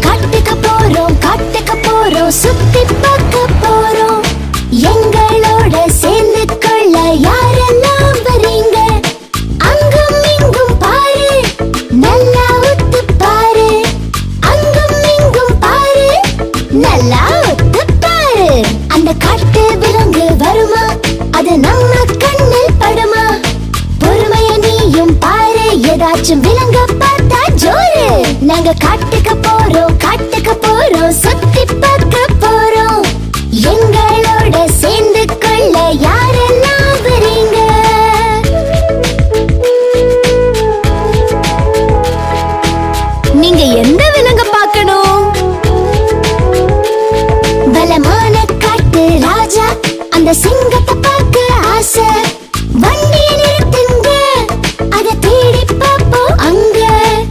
காட்டுக்கு போறோம் சுத்தி பார்க்க போறோம். எங்களோட சேர்ந்து கொள்ள யாரெல்லாம் வரீங்க? அங்கும் இங்கும் பாரு, நல்லா ஒத்து பாரு. அங்கும் இங்கும் பாரு, நல்லா ஒத்து பாரு. அந்த காட்டு விலங்கு வருமா? அது நம்ம கண்ணில் படுமா? பொறுமைய நீயும் பாரு, ஏதாச்சும் விலங்க பார்த்தா ஜோரு. நாங்க காட்டுக்கு